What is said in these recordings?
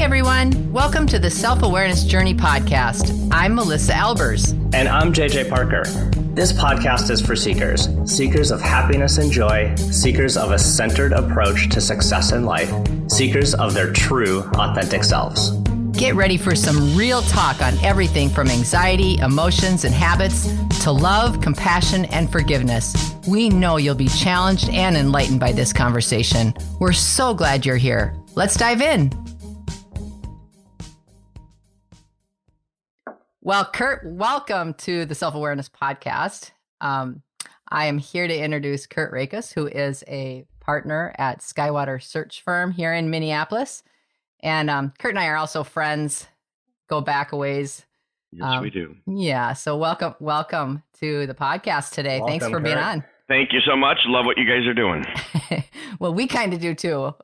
Hey everyone, welcome to the Self-Awareness Journey podcast. I'm Melissa Albers. And I'm JJ Parker. This podcast is for seekers. Seekers of happiness and joy, seekers of a centered approach to success in life, seekers of their true, authentic selves. Get ready for some real talk on everything from anxiety, emotions, and habits to love, compassion, and forgiveness. We know you'll be challenged and enlightened by this conversation. We're so glad you're here. Let's dive in. Well, Kurt, welcome to the Self-Awareness Podcast. I am here to introduce Kurt Rakes, who is a partner at Skywater Search Firm here in Minneapolis. And Kurt and I are also friends, go back a ways. Yes, we do. Yeah, so welcome to the podcast today. Welcome, Thanks for Kurt. being on. Thank you so much. Love what you guys are doing. Well, we kind of do too.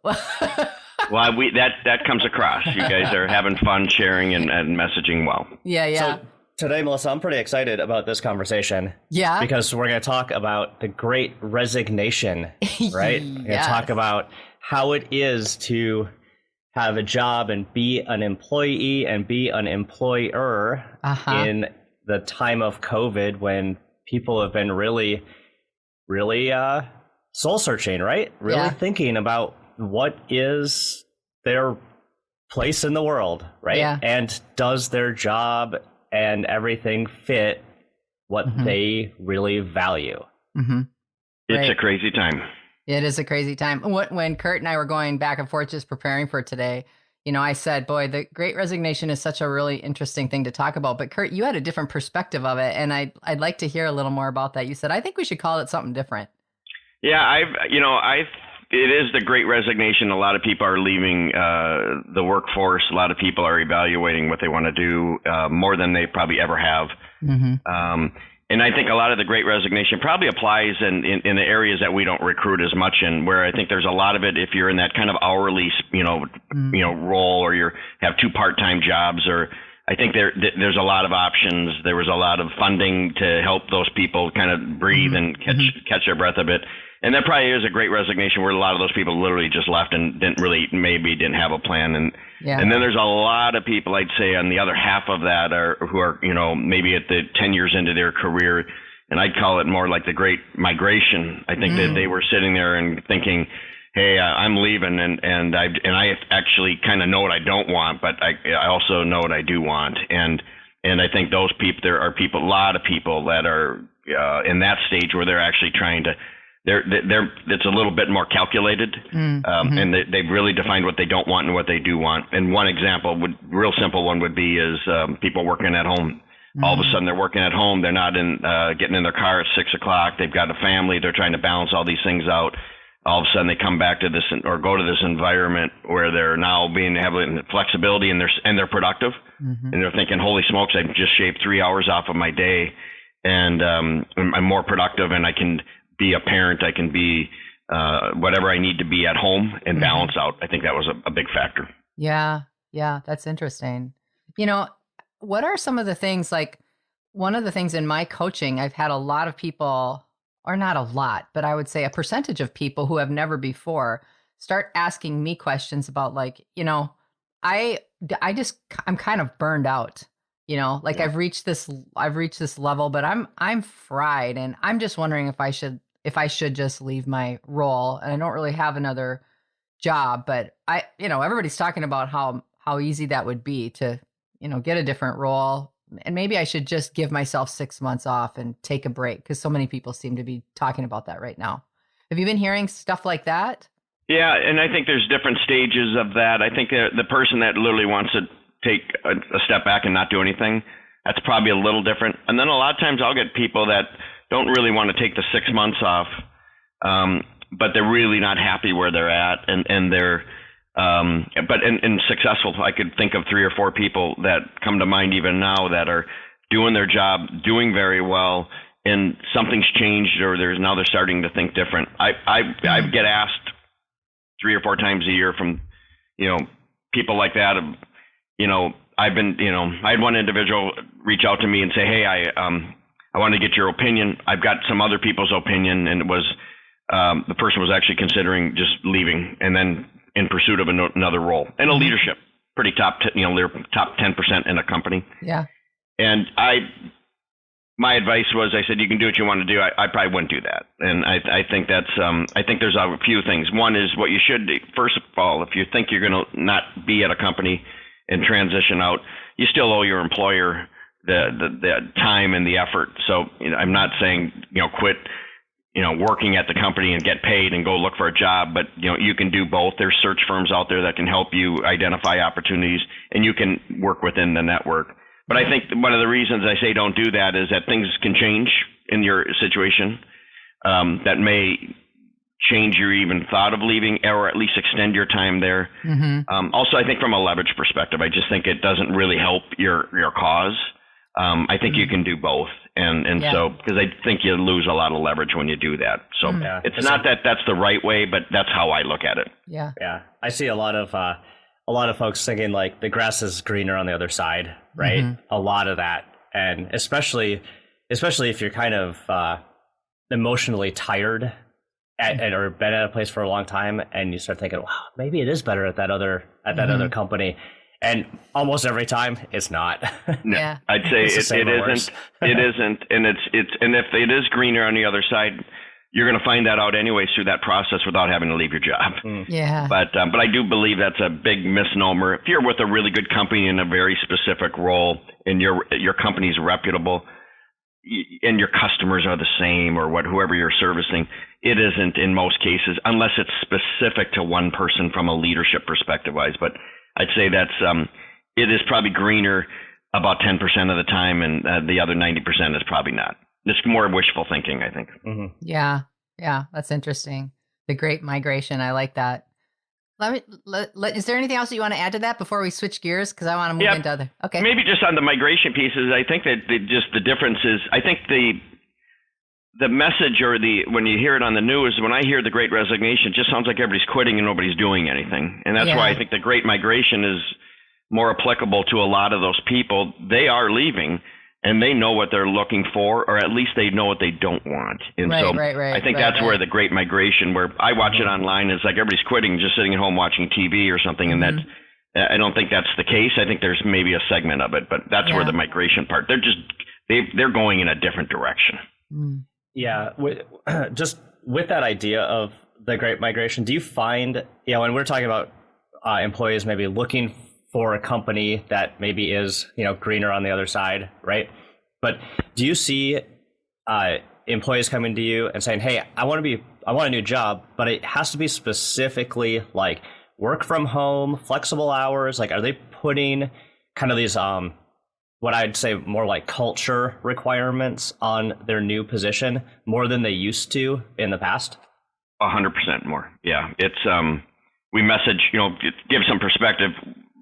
Well, that comes across. You guys are having fun sharing and messaging well. Yeah. So today, Melissa, I'm pretty excited about this conversation. Yeah. Because we're going to talk about the great resignation, right? We're going to talk about how it is to have a job and be an employee and be an employer in the time of COVID when people have been really soul searching, right? Really thinking about what is their place in the world, right? Yeah. And does their job and everything fit what they really value? Mm-hmm. It's a crazy time. It is a crazy time. When Kurt and I were going back and forth just preparing for today, I said, boy, the Great Resignation is such a really interesting thing to talk about. But Kurt, you had a different perspective of it. And I'd like to hear a little more about that. You said, I think we should call it something different. Yeah, it is the Great Resignation. A lot of people are leaving the workforce. A lot of people are evaluating what they want to do more than they probably ever have. Mm-hmm. And I think a lot of the Great Resignation probably applies in the areas that we don't recruit as much in, where I think there's a lot of it if you're in that kind of hourly, role, or you have two part-time jobs, or I think there's a lot of options. There was a lot of funding to help those people kind of breathe and catch their breath a bit. And that probably is a Great Resignation where a lot of those people literally just left and didn't have a plan. And then there's a lot of people, I'd say, on the other half of that who are maybe at the 10 years into their career. And I'd call it more like the Great Migration. I think that they were sitting there and thinking, hey, I'm leaving, and I actually kind of know what I don't want, but I also know what I do want. And I think those people, there are a lot of people that are in that stage where they're actually trying to. It's a little bit more calculated, and they've really defined what they don't want and what they do want. And one example, real simple one would be is people working at home. All of a sudden they're working at home. They're not getting in their car at 6 o'clock. They've got a family. They're trying to balance all these things out. All of a sudden they come back to this or go to this environment where they're now being having flexibility and they're productive. And they're thinking, holy smokes, I just shaved 3 hours off of my day, and I'm more productive, and I can be a parent, I can be whatever I need to be at home and balance out. I think that was a big factor. Yeah, that's interesting. What are some of the things, like one of the things in my coaching, I've had a lot of people, or not a lot, but I would say a percentage of people who have never before start asking me questions about I'm kind of burned out. I've reached this level, but I'm fried, and I'm just wondering if I should just leave my role, and I don't really have another job, but everybody's talking about how easy that would be to, get a different role, and maybe I should just give myself 6 months off and take a break, because so many people seem to be talking about that right now. Have you been hearing stuff like that? Yeah, and I think there's different stages of that. I think the person that literally wants to take a step back and not do anything, that's probably a little different. And then a lot of times I'll get people that don't really want to take the 6 months off, but they're really not happy where they're at, and they're successful. I could think of 3 or 4 people that come to mind even now that are doing their job, doing very well, and something's changed, or they're starting to think different. I get asked 3 or 4 times a year from people like that. I had one individual reach out to me and say, hey, I want to get your opinion. I've got some other people's opinion, and it was the person was actually considering just leaving and then in pursuit of another role and a leadership. pretty they're top 10% in a company. Yeah. And my advice was, I said, you can do what you want to do. I probably wouldn't do that. And I think that's, I think there's a few things. One is what you should do. First of all, if you think you're going to not be at a company and transition out, you still owe your employer the time and the effort. So, I'm not saying, quit, working at the company and get paid and go look for a job, but you can do both. There's search firms out there that can help you identify opportunities, and you can work within the network. But I think one of the reasons I say don't do that is that things can change in your situation that may change your even thought of leaving, or at least extend your time there. Mm-hmm. Also, I think from a leverage perspective, I just think it doesn't really help your cause. I think you can do both. And so, because I think you lose a lot of leverage when you do that. So it's not that that's the right way, but that's how I look at it. Yeah. Yeah. I see a lot of folks thinking like the grass is greener on the other side, right? Mm-hmm. A lot of that. And especially if you're kind of emotionally tired or been at a place for a long time, and you start thinking, wow, maybe it is better at that other company. And almost every time it's not. No, yeah. I'd say it isn't. It isn't. And and if it is greener on the other side, you're going to find that out anyways through that process without having to leave your job. Yeah. But I do believe that's a big misnomer. If you're with a really good company in a very specific role, and your company's reputable, and your customers are the same, or whoever you're servicing, it isn't in most cases, unless it's specific to one person from a leadership perspective wise. But I'd say that's it is probably greener about 10% of the time, and the other 90% is probably not. It's more wishful thinking, I think. Mm-hmm. Yeah, that's interesting. The Great Migration, I like that. Is there anything else that you want to add to that before we switch gears? Because I want to move into other. Okay. Maybe just on the migration pieces, I think that just the difference is, I think the message or when you hear it on the news, when I hear the Great Resignation, it just sounds like everybody's quitting and nobody's doing anything. And that's why I think the Great Migration is more applicable to a lot of those people. They are leaving, and they know what they're looking for, or at least they know what they don't want. And I think that's where the Great Migration, where I watch it online, is like everybody's quitting, just sitting at home watching TV or something. And I don't think that's the case. I think there's maybe a segment of it, but that's where the migration part, they're going in a different direction. Mm. Yeah, just with that idea of the Great Migration, do you find, when we're talking about employees maybe looking for a company that maybe is, greener on the other side, right? But do you see employees coming to you and saying, hey, I want a new job, but it has to be specifically like work from home, flexible hours? Like, are they putting kind of these what I'd say more like culture requirements on their new position more than they used to in the past? 100% more. Yeah. It's, we message, give some perspective.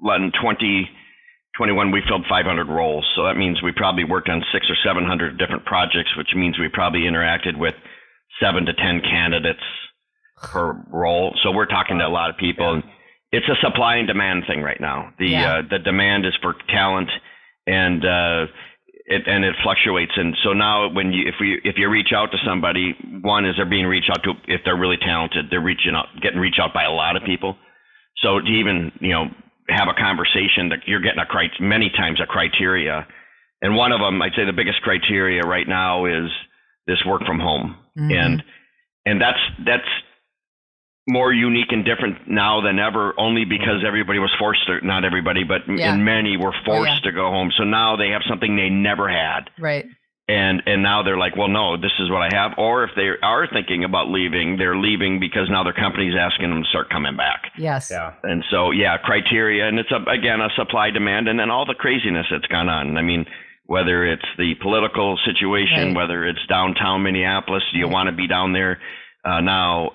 In 2021, we filled 500 roles. So that means we probably worked on 600 or 700 different projects, which means we probably interacted with 7 to 10 candidates per role. So we're talking to a lot of people. Yeah. It's a supply and demand thing right now. The demand is for talent, and it fluctuates. And so now if you reach out to somebody, one is they're being reached out to, if they're really talented, they're getting reached out by a lot of people. So to even, have a conversation, that you're getting many times a criteria. And one of them, I'd say the biggest criteria right now is this work from home. Mm-hmm. And that's more unique and different now than ever, only because everybody was forced to, not everybody, but and many were forced to go home. So now they have something they never had. Right. And now they're like, well, no, this is what I have. Or if they are thinking about leaving, they're leaving because now their company's asking them to start coming back. Yes. Yeah. And so, criteria. And it's, again, a supply demand, and then all the craziness that's gone on. I mean, whether it's the political situation, whether it's downtown Minneapolis, you want to be down there now.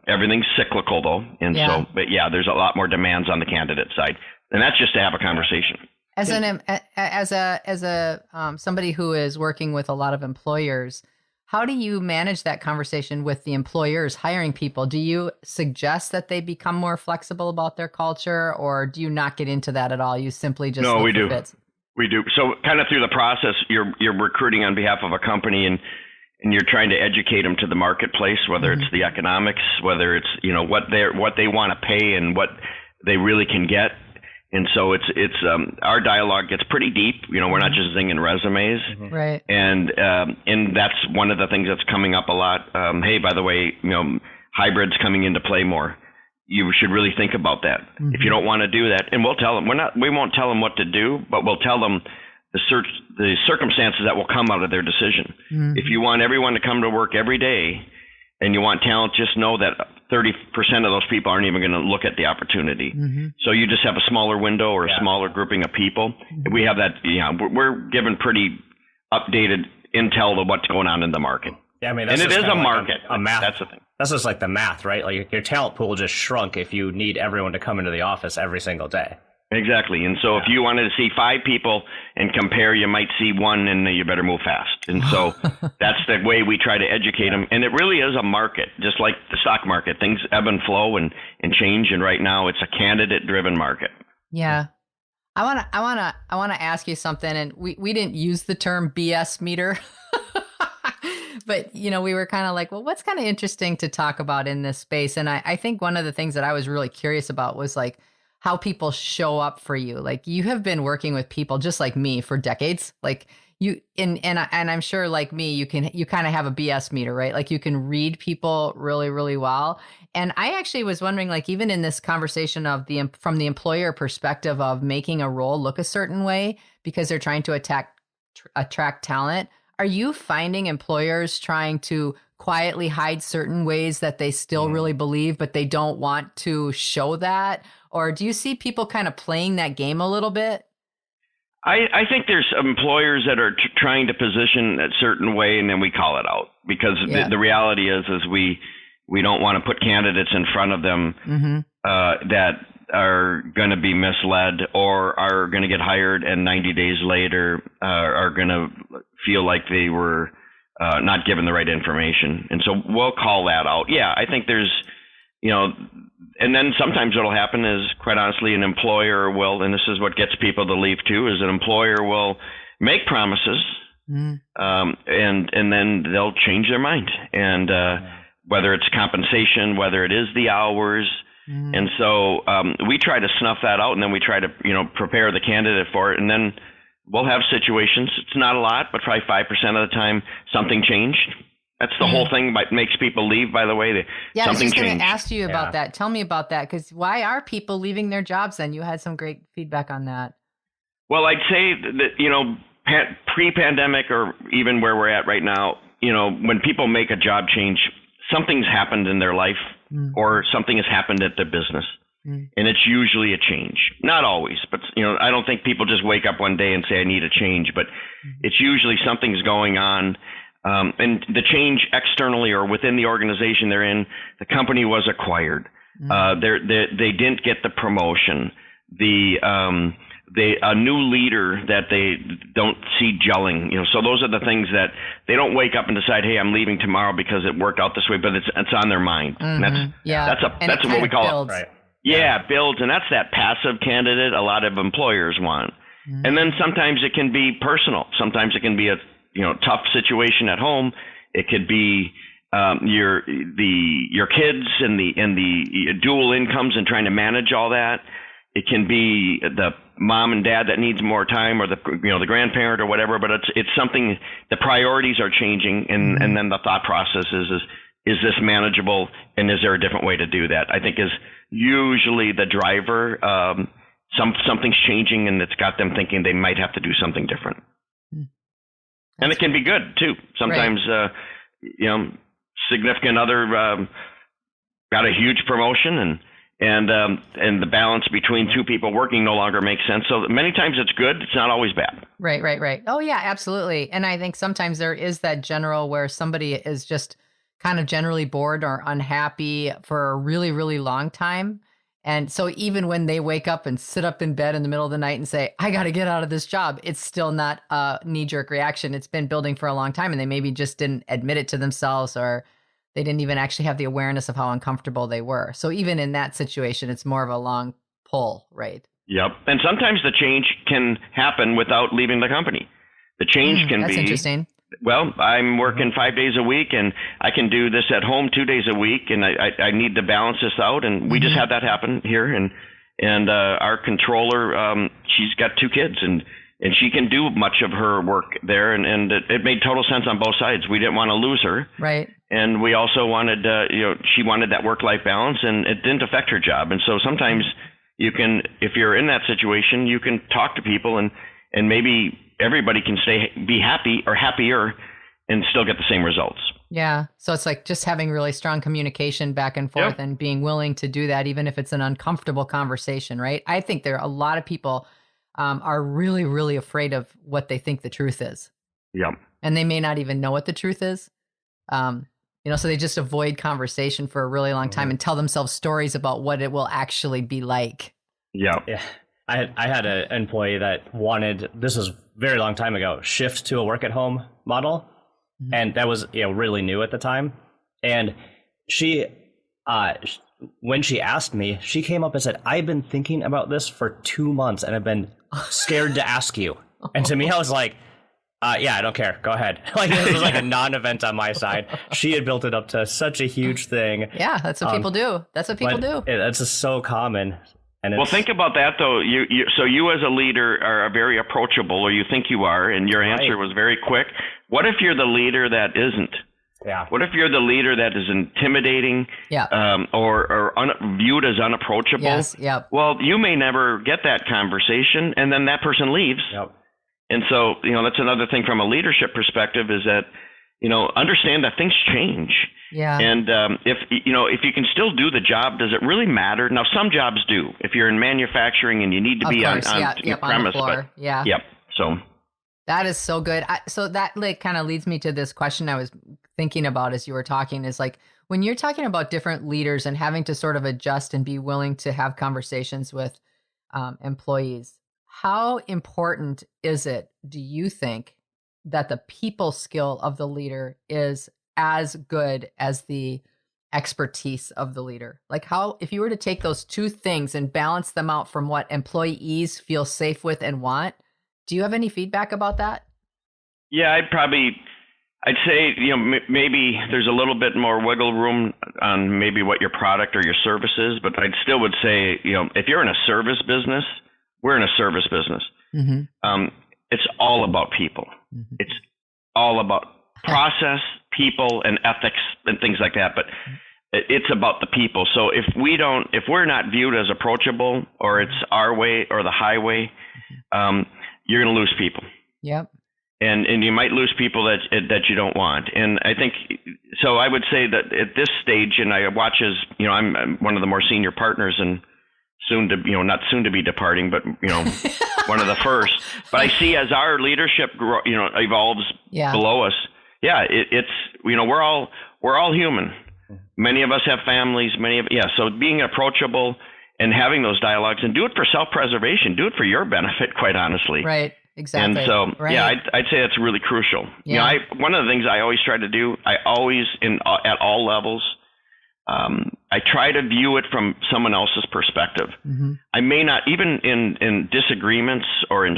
Everything's cyclical, though. And so, but there's a lot more demands on the candidate side. And that's just to have a conversation. As a somebody who is working with a lot of employers, how do you manage that conversation with the employers hiring people? Do you suggest that they become more flexible about their culture, or do you not get into that at all? You simply just no, look we for do. fits? We do. So kind of through the process, you're recruiting on behalf of a company, and you're trying to educate them to the marketplace, whether it's the economics, whether it's what they want to pay and what they really can get. And so it's our dialogue gets pretty deep. We're not just zinging resumes. Right. And that's one of the things that's coming up a lot. Hey, by the way, hybrid's coming into play more. You should really think about that. If you don't want to do that, and we'll tell them, we won't tell them what to do, but we'll tell them the circumstances that will come out of their decision. If you want everyone to come to work every day and you want talent, just know that 30% of those people aren't even going to look at the opportunity. So you just have a smaller window or a smaller grouping of people. We have that. We're given pretty updated intel of what's going on in the market. Yeah, I mean, and it is a market. A math. That's the thing. That's just like the math, right? Like your talent pool just shrunk if you need everyone to come into the office every single day. Exactly. And so if you wanted to see 5 people and compare, you might see 1 and you better move fast. And so that's the way we try to educate them. And it really is a market, just like the stock market. Things ebb and flow and change. And right now it's a candidate driven market. Yeah. I want to ask you something, and we didn't use the term BS meter. But, we were kind of like, well, what's kind of interesting to talk about in this space? And I think one of the things that I was really curious about was like how people show up for you. Like you have been working with people just like me for decades. Like you, and I'm sure like me, you kind of have a BS meter, right? Like you can read people really, really well. And I actually was wondering, like, even in this conversation of from the employer perspective of making a role look a certain way because they're trying to attract talent. Are you finding employers trying to quietly hide certain ways that they still really believe, but they don't want to show that? Or do you see people kind of playing that game a little bit? I think there's employers that are trying to position a certain way, and then we call it out because the reality is we don't want to put candidates in front of them that are going to be misled or are going to get hired and 90 days later are going to feel like they were not given the right information. And so we'll call that out. Yeah, I think there's, and then sometimes what'll happen is, quite honestly, an employer will, and this is what gets people to leave too, is an employer will make promises and then they'll change their mind. And whether it's compensation, whether it is the hours. And so we try to snuff that out, and then we try to, prepare the candidate for it. And then we'll have situations. It's not a lot, but probably 5% of the time something changed. That's the whole thing that makes people leave, by the way. Yeah, something I was just going to changed. ask you about that. Tell me about that, because why are people leaving their jobs then? You had some great feedback on that. Well, I'd say that, pre-pandemic or even where we're at right now, when people make a job change, something's happened in their life or something has happened at their business. And it's usually a change. Not always, but I don't think people just wake up one day and say, I need a change, but it's usually something's going on. And the change externally or within the organization they're in, the company was acquired. They didn't get the promotion. A new leader that they don't see gelling, so those are the things that they don't wake up and decide, hey, I'm leaving tomorrow because it worked out this way, but it's on their mind. And that's what we call it. Right. Yeah, builds. And that's that passive candidate a lot of employers want. And then sometimes it can be personal. Sometimes it can be a tough situation at home. It could be your kids and the dual incomes and trying to manage all that. It can be the mom and dad that needs more time, or the grandparent or whatever. But it's something. The priorities are changing, and then the thought process is this manageable, and is there a different way to do that? I think is usually the driver. Something's changing, and it's got them thinking they might have to do something different. And it can be good too. Sometimes, significant other got a huge promotion, and the balance between two people working no longer makes sense. So many times it's good. It's not always bad. Right. Oh yeah, absolutely. And I think sometimes there is that general where somebody is just kind of generally bored or unhappy for a really, really long time. And so even when they wake up and sit up in bed in the middle of the night and say, I got to get out of this job, it's still not a knee-jerk reaction. It's been building for a long time, and they maybe just didn't admit it to themselves, or they didn't even actually have the awareness of how uncomfortable they were. So even in that situation, it's more of a long pull, right? Yep. And sometimes the change can happen without leaving the company. The change can that's be, interesting. Well, I'm working 5 days a week, and I can do this at home 2 days a week, and I need to balance this out. And we just had that happen here. And our controller, she's got 2 kids, and she can do much of her work there, and it made total sense on both sides. We didn't want to lose her, right? And we also wanted, she wanted that work-life balance, and it didn't affect her job. And so sometimes you can, if you're in that situation, you can talk to people, and maybe everybody can be happy or happier and still get the same results. Yeah. So it's like just having really strong communication back and forth, and being willing to do that, even if it's an uncomfortable conversation, right? I think there are a lot of people are really, really afraid of what they think the truth is. Yeah. And they may not even know what the truth is. So they just avoid conversation for a really long time and tell themselves stories about what it will actually be like. Yeah. Yeah. I had an employee that wanted, this was a very long time ago, shift to a work at home model. And that was, really new at the time. And she, when she asked me, she came up and said, I've been thinking about this for 2 months and I've been scared to ask you. And to me, I was like, yeah, I don't care. Go ahead. Like, this was like a non-event on my side. She had built it up to such a huge thing. Yeah, that's what people do. That's what people do. That's just so common. And well, think about that, though. So you as a leader are very approachable, or you think you are, and your answer was very quick. What if you're the leader that isn't? Yeah. What if you're the leader that is intimidating, or viewed as unapproachable? Yes. Yep. Well, you may never get that conversation, and then that person leaves. Yep. And so, that's another thing from a leadership perspective is that, understand that things change. Yeah. And if you can still do the job, does it really matter? Now, some jobs do. If you're in manufacturing and you need to be on premise, on the floor. Yep. So that is so good. So that kind of leads me to this question I was thinking about as you were talking, is like, when you're talking about different leaders and having to sort of adjust and be willing to have conversations with employees, how important is it, do you think, that the people skill of the leader is as good as the expertise of the leader? Like, how, if you were to take those two things and balance them out from what employees feel safe with and want, do you have any feedback about that? Yeah, I'd say, maybe there's a little bit more wiggle room on maybe what your product or your service is, but I still would say, if you're in a service business, we're in a service business. Mm-hmm. It's all about people. Mm-hmm. It's all about process, people, and ethics and things like that. But it's about the people. So if we're not viewed as approachable, or it's our way or the highway, you're going to lose people. Yep. And you might lose people that you don't want. And I think, so I would say that at this stage, and I watch as, I'm one of the more senior partners, and not soon to be departing, but, one of the first. But I see as our leadership evolves below us, it's, we're all human. Many of us have families, so being approachable and having those dialogues, and do it for self-preservation, do it for your benefit, quite honestly. Right. Exactly. And so, I'd say that's really crucial. Yeah. One of the things I always try to do, at all levels, I try to view it from someone else's perspective. Mm-hmm. I may not, even in disagreements or in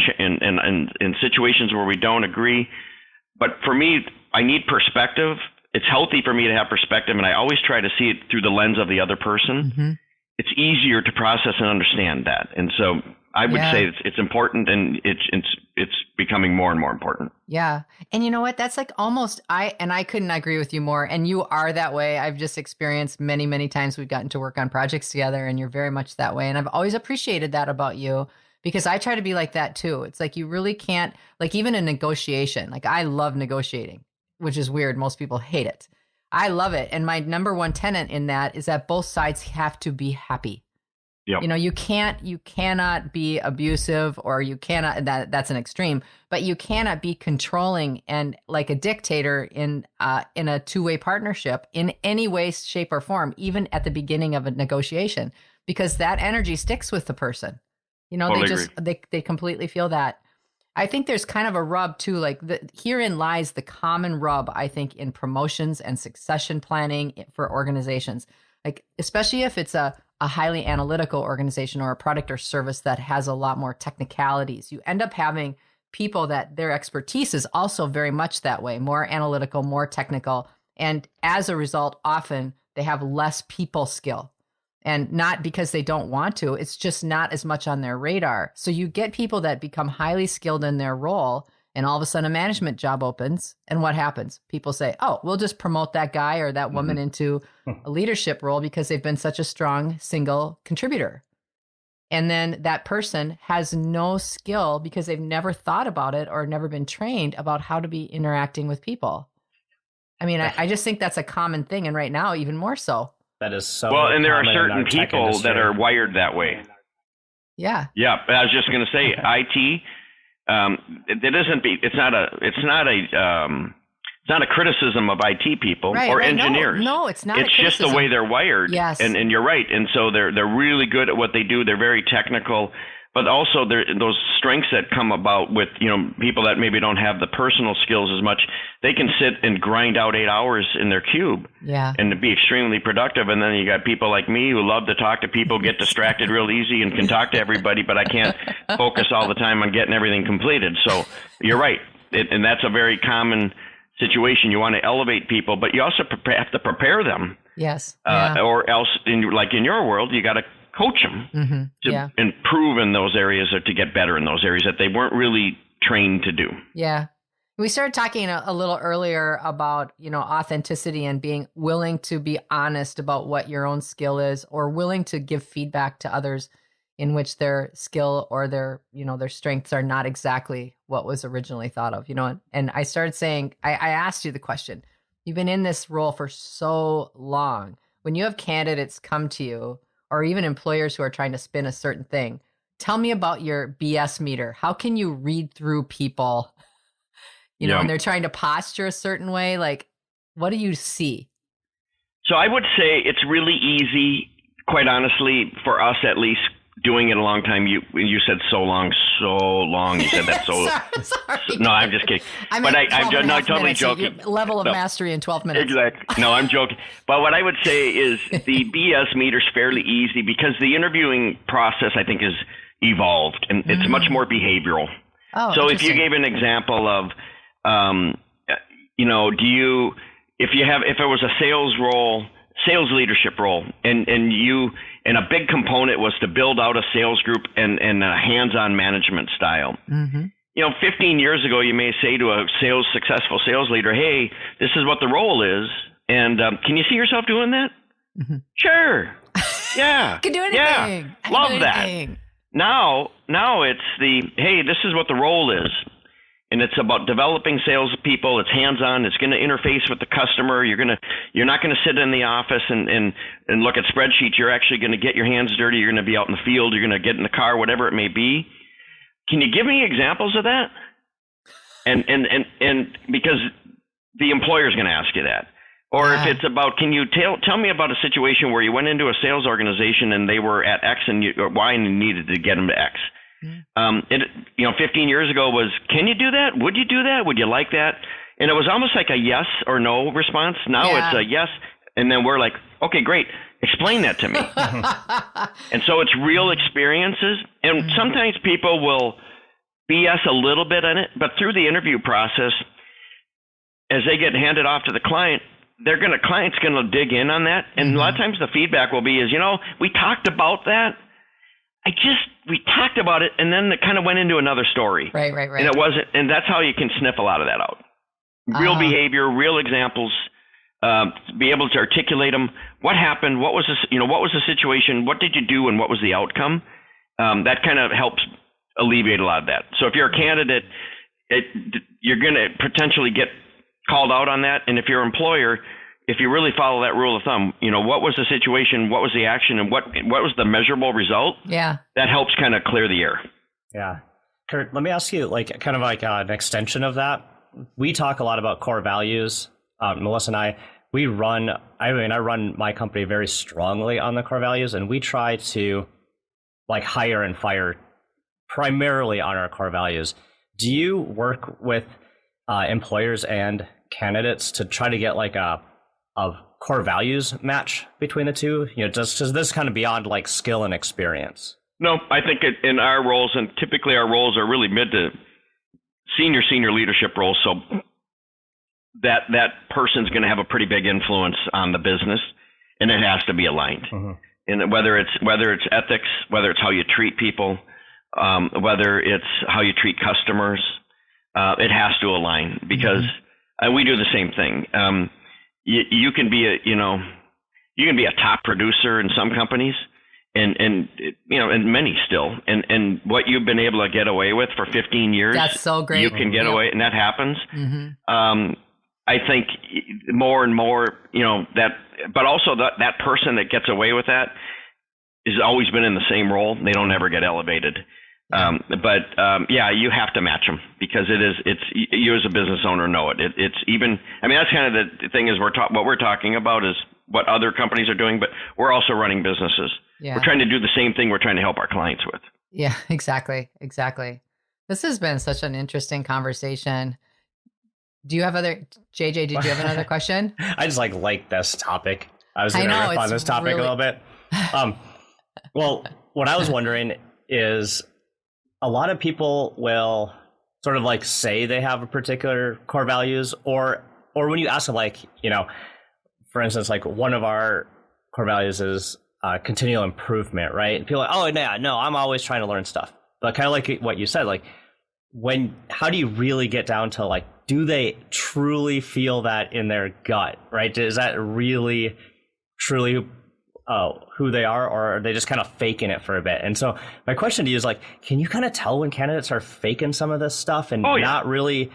situations where we don't agree, but for me, I need perspective. It's healthy for me to have perspective, and I always try to see it through the lens of the other person. Mm-hmm. It's easier to process and understand that. And so I would say it's important, and it's becoming more and more important. Yeah. And you know what? That's like almost, I couldn't agree with you more. And you are that way. I've just experienced many, many times we've gotten to work on projects together, and you're very much that way. And I've always appreciated that about you, because I try to be like that too. It's like, you really can't, like, even in negotiation, like, I love negotiating, which is weird. Most people hate it. I love it. And my number one tenet in that is that both sides have to be happy. Yep. You cannot be abusive, or you cannot, that's an extreme, but you cannot be controlling and like a dictator in a two-way partnership in any way, shape, or form, even at the beginning of a negotiation, because that energy sticks with the person. They completely feel that. I think there's kind of a rub too, like herein lies the common rub, I think, in promotions and succession planning for organizations, like, especially if it's a highly analytical organization or a product or service that has a lot more technicalities. You end up having people that their expertise is also very much that way, more analytical, more technical. And as a result, often they have less people skill. And not because they don't want to, it's just not as much on their radar. So you get people that become highly skilled in their role, and all of a sudden a management job opens. And what happens? People say, oh, we'll just promote that guy or that woman into a leadership role because they've been such a strong single contributor. And then that person has no skill because they've never thought about it or never been trained about how to be interacting with people. I mean, I just think that's a common thing. And right now, even more so. That is so well, and there are common in certain our tech people industry. that are wired that way. Yeah. Yeah, I was just going to say, IT. It's not a criticism of IT people or engineers. No, it's not. It's just the way they're wired. Yes. And you're right. And so they're really good at what they do. They're very technical. But also those strengths that come about with, people that maybe don't have the personal skills as much, they can sit and grind out 8 hours in their cube and be extremely productive. And then you got people like me who love to talk to people, get distracted real easy and can talk to everybody, but I can't focus all the time on getting everything completed. So you're right. And that's a very common situation. You want to elevate people, but you also have to prepare them. Yes. Or else, in your world, you got to coach them to improve in those areas or to get better in those areas that they weren't really trained to do. Yeah. We started talking a little earlier about, authenticity and being willing to be honest about what your own skill is, or willing to give feedback to others in which their skill or their strengths are not exactly what was originally thought of, and I started saying, I asked you the question, you've been in this role for so long. When you have candidates come to you, or even employers who are trying to spin a certain thing, tell me about your BS meter. How can you read through people, when they're trying to posture a certain way? Like, what do you see? So I would say it's really easy, quite honestly, for us at least, doing it a long time. You said so long. You said that so. Sorry. No, I'm just kidding. I'm totally joking. Level of mastery in 12 minutes. Exactly. No, I'm joking. But what I would say is the BS meter's fairly easy because the interviewing process, I think, is evolved and it's much more behavioral. Oh, so if you gave an example of, if it was a sales leadership role, and a big component was to build out a sales group and a hands-on management style. 15 years ago, you may say to a successful sales leader, hey, this is what the role is. And can you see yourself doing that? Sure. Yeah. Can do anything. Yeah. Love that. Now it's hey, this is what the role is. And it's about developing salespeople. It's hands-on. It's going to interface with the customer. You're not going to sit in the office and look at spreadsheets. You're actually going to get your hands dirty. You're going to be out in the field. You're going to get in the car, whatever it may be. Can you give me examples of that? And because the employer is going to ask you that. Or if it's about, can you tell me about a situation where you went into a sales organization and they were at X and Y and you needed to get them to X. 15 years ago was, can you do that? Would you do that? Would you like that? And it was almost like a yes or no response. Now it's a yes. And then we're like, okay, great. Explain that to me. And so it's real experiences. And sometimes people will BS a little bit on it, but through the interview process, as they get handed off to the client, client's going to dig in on that. And a lot of times the feedback will be we talked about that. We talked about it, and then it kind of went into another story. Right. And it wasn't, and that's how you can sniff a lot of that out. Real behavior, real examples, be able to articulate them. What happened? What was the situation? What did you do, and what was the outcome? That kind of helps alleviate a lot of that. So if you're a candidate, you're going to potentially get called out on that. And if you're an employer, if you really follow that rule of thumb, what was the situation, what was the action, and what was the measurable result? Yeah. That helps kind of clear the air. Yeah. Kurt, let me ask you kind of like an extension of that. We talk a lot about core values. Melissa and I run my company very strongly on the core values, and we try to hire and fire primarily on our core values. Do you work with employers and candidates to try to get a core values match between the two? Does this kind of beyond skill and experience? No, I think in our roles, and typically our roles are really mid to senior leadership roles. So that person's going to have a pretty big influence on the business, and it has to be aligned. and whether it's ethics, whether it's how you treat people, whether it's how you treat customers, it has to align, because we do the same thing. You can be a top producer in some companies, and many still, and what you've been able to get away with for 15 years, that's so great. You can get away, and that happens. I think more and more, but also that person that gets away with that has always been in the same role. They don't ever get elevated. You have to match them, because it's you as a business owner know it. It's even, that's kind of the thing is what we're talking about is what other companies are doing, but we're also running businesses. Yeah. We're trying to do the same thing we're trying to help our clients with. Yeah, exactly. This has been such an interesting conversation. Do you have JJ, did you have another question? I just like this topic. I was going to riff on this topic a little bit. Well, what I was wondering is, a lot of people will sort of say they have a particular core values, or when you ask them, for instance, one of our core values is continual improvement, right? And people are like, oh, no, I'm always trying to learn stuff. But kind of like what you said, how do you really get down to do they truly feel that in their gut, right? Is that really truly who they are, or are they just kind of faking it for a bit? And so my question to you is can you kind of tell when candidates are faking some of this stuff and not really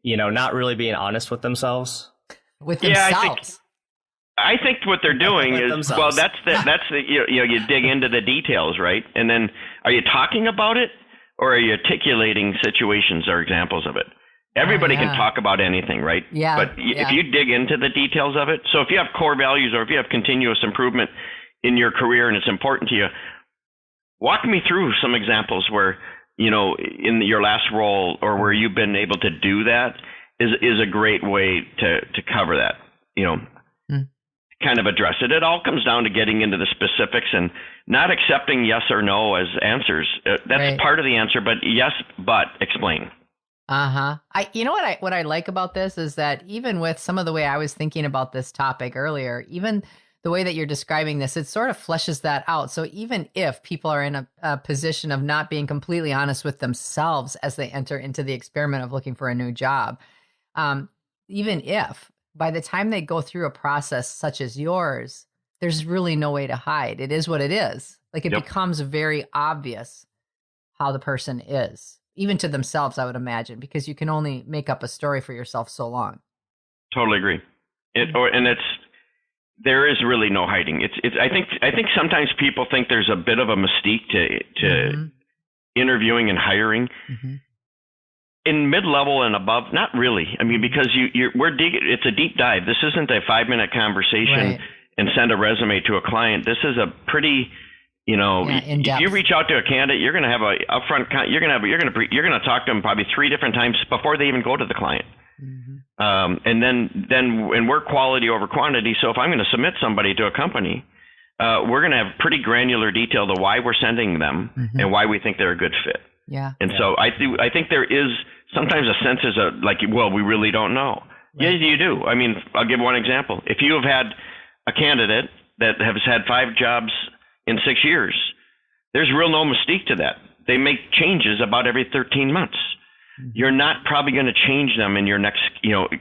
not really being honest with themselves? With themselves. I think what they're doing is, well, that's the you dig into the details, right? And then are you talking about it, or are you articulating situations or examples of it? Everybody can talk about anything, right? Yeah. But if you dig into the details of it, so if you have core values, or if you have continuous improvement in your career and it's important to you, walk me through some examples where, in your last role, or where you've been able to do that is a great way to cover that, kind of address it. It all comes down to getting into the specifics and not accepting yes or no as answers. That's part of the answer, but yes, but explain. What I like about this is that even with some of the way I was thinking about this topic earlier, even the way that you're describing this, it sort of fleshes that out. So even if people are in a position of not being completely honest with themselves as they enter into the experiment of looking for a new job, even if by the time they go through a process such as yours, there's really no way to hide. It is what it is. It becomes very obvious how the person is. Even to themselves, I would imagine, because you can only make up a story for yourself so long. Totally agree. There is really no hiding. I think sometimes people think there's a bit of a mystique to interviewing and hiring. In mid-level and above, not really. Because it's a deep dive. This isn't a 5-minute conversation and send a resume to a client. This is a pretty, if you reach out to a candidate, you're going to have a upfront. You're going to talk to them probably 3 different times before they even go to the client. And we're quality over quantity. So if I'm going to submit somebody to a company, we're going to have pretty granular detail to why we're sending them and why we think they're a good fit. Yeah. And so I think there is sometimes a sense as we really don't know. Right. Yes, you do. I'll give one example. If you have had a candidate that has had 5 jobs in 6 years, there's real no mystique to that. They make changes about every 13 months. You're not probably going to change them in your next,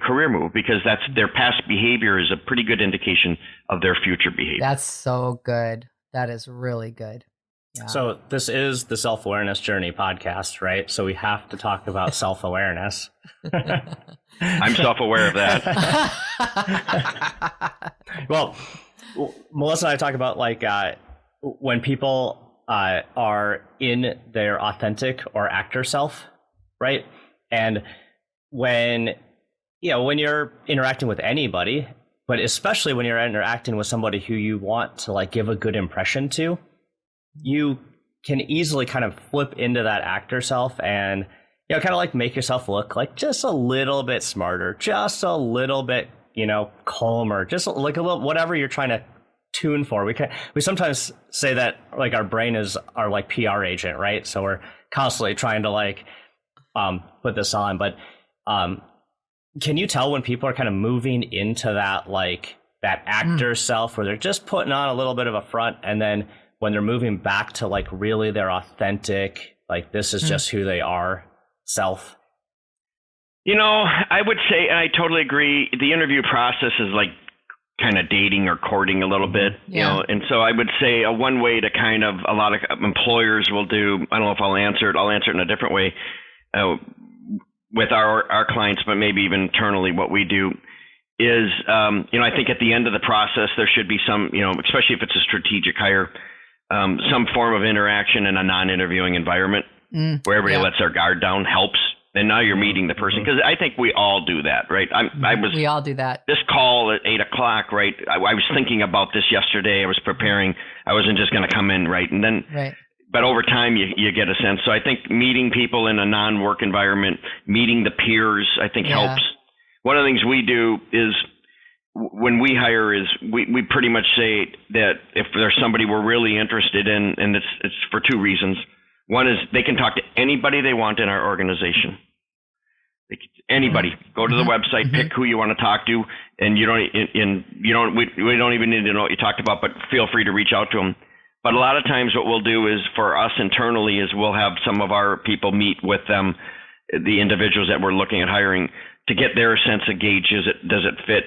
career move, because that's their past behavior is a pretty good indication of their future behavior. That's so good. That is really good. Yeah. So this is the Self-Awareness Journey podcast, right? So we have to talk about self-awareness. I'm self-aware of that. Well, Melissa and I talk about when people are in their authentic or actor self, right? And when you're interacting with anybody, but especially when you're interacting with somebody who you want to give a good impression to, you can easily kind of flip into that actor self and kind of make yourself look just a little bit smarter, just a little bit calmer, just a little whatever you're trying to tune for. We sometimes say that our brain is our PR agent, right? So we're constantly trying to put this on, but can you tell when people are kind of moving into that that actor self where they're just putting on a little bit of a front, and then when they're moving back to like really their authentic, like this is just who they are self? I would say, and I totally agree, the interview process is like kind of dating or courting a little bit, and so I would say one way to kind of, a lot of employers will do, I don't know if I'll answer it in a different way with our clients, but maybe even internally what we do is, I think at the end of the process, there should be some, especially if it's a strategic hire, some form of interaction in a non-interviewing environment where everybody lets their guard down helps. And now you're meeting the person, because I think we all do that, right? We all do that. This call at 8:00, right? I was thinking about this yesterday. I was preparing. I wasn't just going to come in, right? And then, but over time you get a sense. So I think meeting people in a non-work environment, meeting the peers, I think helps. One of the things we do is when we hire is we pretty much say that if there's somebody we're really interested in, and it's for two reasons. One is they can talk to anybody they want in our organization. Anybody. Go to the website, pick who you want to talk to, and we don't even need to know what you talked about, but feel free to reach out to them. But a lot of times what we'll do is, for us internally, is we'll have some of our people meet with them, the individuals that we're looking at hiring, to get their sense of gauge. Does it fit,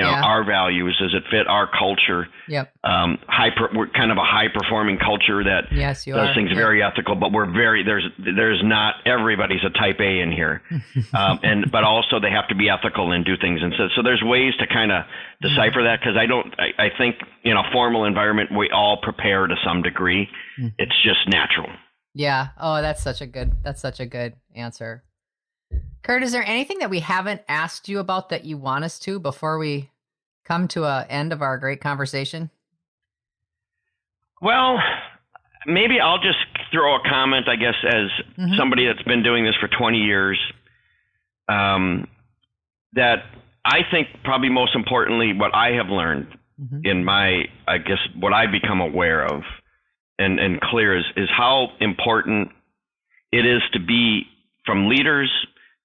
our values? Does it fit our culture? Yep. We're kind of a high performing culture that does things very ethical, but there's not everybody's a type A in here. But also they have to be ethical and do things. And so there's ways to kind of decipher that, because I think in a formal environment, we all prepare to some degree. It's just natural. Yeah. Oh, that's such a good answer. Kurt, is there anything that we haven't asked you about that you want us to before we come to an end of our great conversation? Well, maybe I'll just throw a comment, I guess, as somebody that's been doing this for 20 years, that I think probably most importantly, what I have learned in what I've become aware of and clear is how important it is to be, from leaders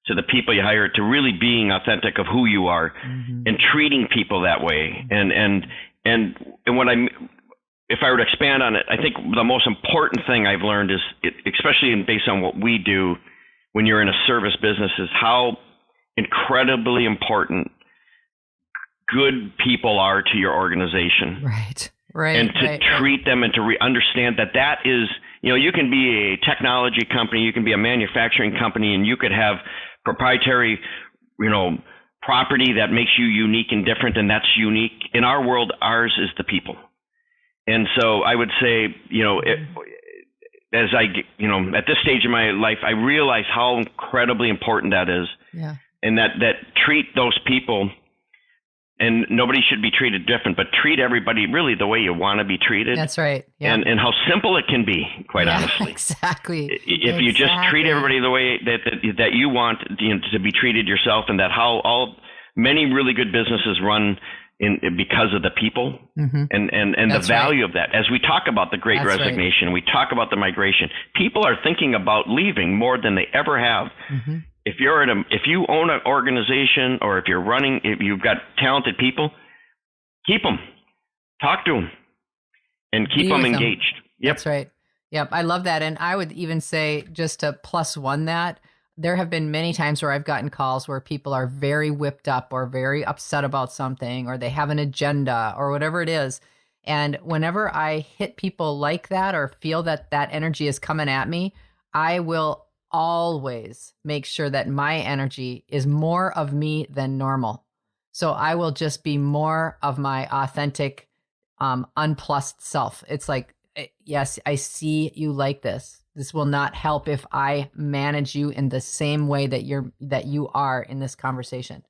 to the people you hire, to really being authentic of who you are and treating people that way. And what if I were to expand on it, I think the most important thing I've learned is, especially based on what we do when you're in a service business, is how incredibly important good people are to your organization. Right. And to treat them and to understand that is, you can be a technology company, you can be a manufacturing company, and you could have proprietary, property that makes you unique and different, and that's unique. In our world, ours is the people. And so I would say, as I, at this stage in my life, I realize how incredibly important that is. Yeah. And that treat those people, and nobody should be treated different, but treat everybody really the way you want to be treated. That's right. Yeah. And how simple it can be, quite honestly. Exactly. If you just treat everybody the way that you want to be treated yourself, and that how many really good businesses run because of the people and the value of that. As we talk about the Great Resignation, we talk about the migration, people are thinking about leaving more than they ever have. If you own an organization, or if you've got talented people, keep them, talk to them, and keep them engaged. Yep. That's right. Yep. I love that. And I would even say, just to plus one that, there have been many times where I've gotten calls where people are very whipped up or very upset about something, or they have an agenda or whatever it is. And whenever I hit people like that, or feel that energy is coming at me, I will always make sure that my energy is more of me than normal. So I will just be more of my authentic, unplussed self. It's like, yes, I see you like this. This will not help if I manage you in the same way that you are in this conversation.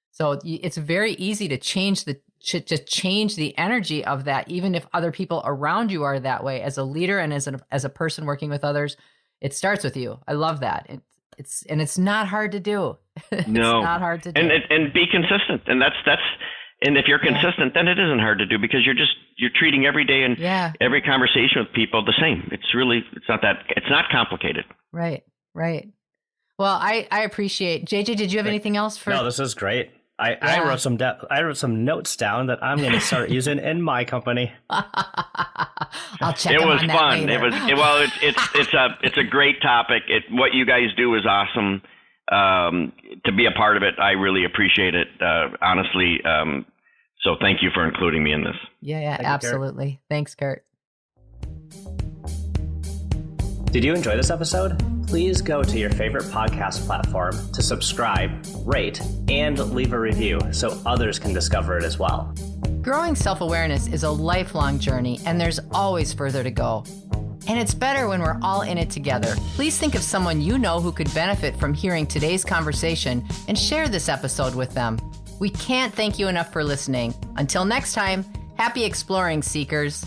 So it's very easy to change the energy of that, even if other people around you are that way. As a leader and as a person working with others, it starts with you. I love that. It's not hard to do. It's not hard to do. And be consistent. And and if you're consistent, then it isn't hard to do, because you're treating every day and every conversation with people the same. It's not complicated. Right. Well, I appreciate, JJ, did you have anything else for? No, this is great. I wrote some notes down that I'm going to start using in my company. I'll check. It was on that fun. later. It's a great topic. What you guys do is awesome. To be a part of it, I really appreciate it. Honestly. So thank you for including me in this. Yeah, absolutely. Thanks, Kurt. Did you enjoy this episode? Please go to your favorite podcast platform to subscribe, rate, and leave a review so others can discover it as well. Growing self-awareness is a lifelong journey, and there's always further to go. And it's better when we're all in it together. Please think of someone you know who could benefit from hearing today's conversation and share this episode with them. We can't thank you enough for listening. Until next time, happy exploring, seekers.